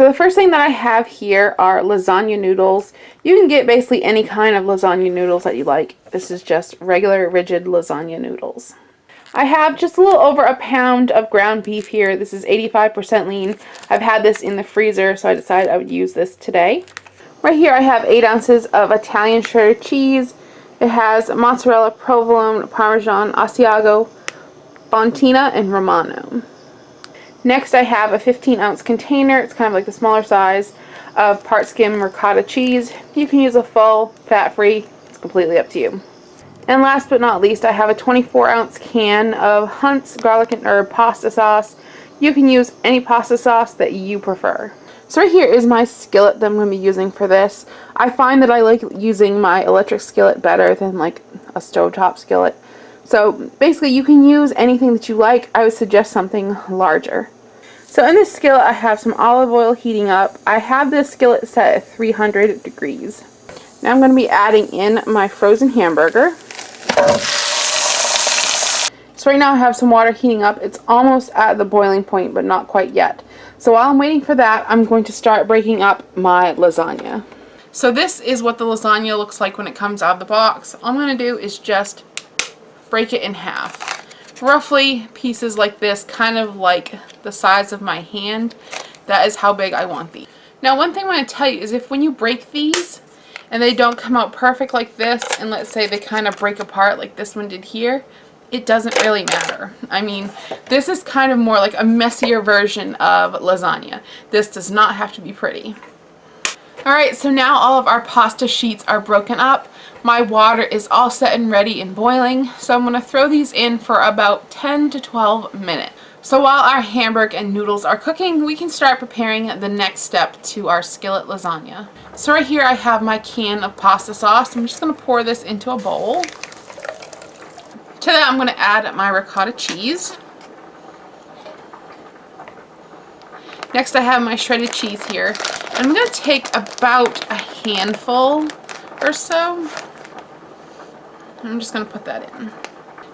So the first thing that I have here are lasagna noodles. You can get basically any kind of lasagna noodles that you like. This is just regular rigid lasagna noodles. I have just a little over a pound of ground beef here. This is 85% lean. I've had this in the freezer, so I decided I would use this today. Right here I have 8 ounces of Italian shredded cheese. It has mozzarella, provolone, parmesan, asiago, fontina, and romano. Next I have a 15-ounce container. It's kind of like the smaller size of part skim ricotta cheese. You can use a full, fat-free. It's completely up to you. And last but not least, I have a 24-ounce can of Hunt's garlic and herb pasta sauce. You can use any pasta sauce that you prefer. So right here is my skillet that I'm going to be using for this. I find that I like using my electric skillet better than like a stovetop skillet. So basically you can use anything that you like. I would suggest something larger. So in this skillet I have some olive oil heating up. I have this skillet set at 300 degrees. Now I'm going to be adding in my frozen hamburger. So right now I have some water heating up. It's almost at the boiling point, but not quite yet. So while I'm waiting for that, I'm going to start breaking up my lasagna. So this is what the lasagna looks like when it comes out of the box. All I'm going to do is just break it in half. Roughly pieces like this, kind of like the size of my hand. That is how big I want these. Now one thing I want to tell you is if when you break these, and they don't come out perfect like this, and let's say they kind of break apart like this one did here, it doesn't really matter. I mean, this is kind of more like a messier version of lasagna. This does not have to be pretty. Alright, so now all of our pasta sheets are broken up. My water is all set and ready and boiling, so I'm going to throw these in for about 10 to 12 minutes. So while our hamburger and noodles are cooking, we can start preparing the next step to our skillet lasagna. So right here I have my can of pasta sauce. I'm just going to pour this into a bowl. To that I'm going to add my ricotta cheese. Next I have my shredded cheese here. And I'm going to take about a handful or so. I'm just going to put that in.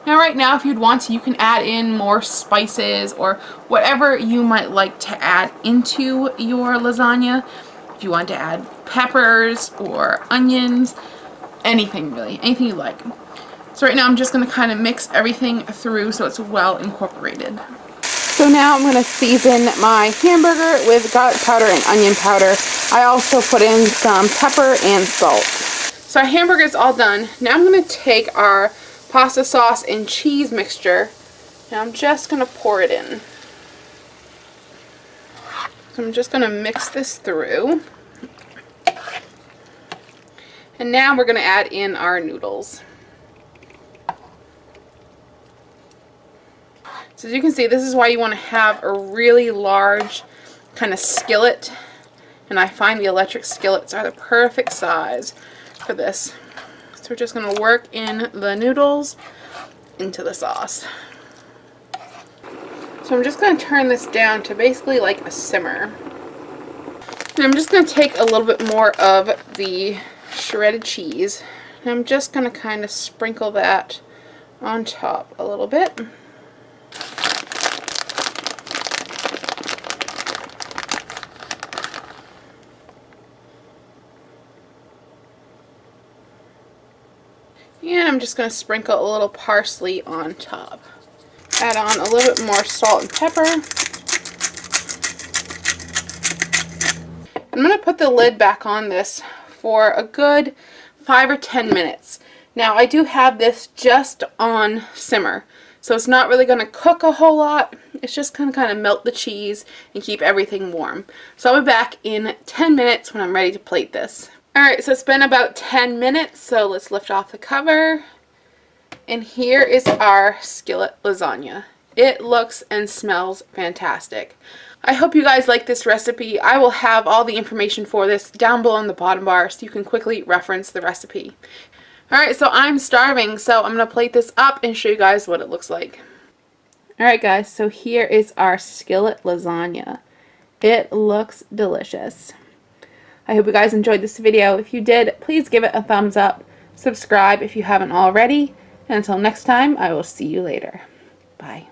Now right now if you'd want to, you can add in more spices or whatever you might like to add into your lasagna. If you want to add peppers or onions, anything really, anything you like. So right now I'm just going to kind of mix everything through so it's well incorporated. So now I'm going to season my hamburger with garlic powder and onion powder. I also put in some pepper and salt. So our hamburger is all done. Now I'm going to take our pasta sauce and cheese mixture. Now I'm just going to pour it in. So I'm just going to mix this through. And now we're going to add in our noodles. So as you can see, this is why you want to have a really large kind of skillet. And I find the electric skillets are the perfect size for this. So we're just going to work in the noodles into the sauce. So I'm just going to turn this down to basically like a simmer. And I'm just going to take a little bit more of the shredded cheese. And I'm just going to kind of sprinkle that on top a little bit. And I'm just going to sprinkle a little parsley on top. Add on a little bit more salt and pepper. I'm going to put the lid back on this for a good 5 or 10 minutes. Now I do have this just on simmer, so it's not really going to cook a whole lot. It's just going to kind of melt the cheese and keep everything warm. So I'll be back in 10 minutes when I'm ready to plate this. Alright, so it's been about 10 minutes, so let's lift off the cover. And here is our skillet lasagna. It looks and smells fantastic. I hope you guys like this recipe. I will have all the information for this down below in the bottom bar so you can quickly reference the recipe. Alright, so I'm starving, so I'm going to plate this up and show you guys what it looks like. Alright guys, so here is our skillet lasagna. It looks delicious. I hope you guys enjoyed this video. If you did, please give it a thumbs up. Subscribe if you haven't already. And until next time, I will see you later. Bye.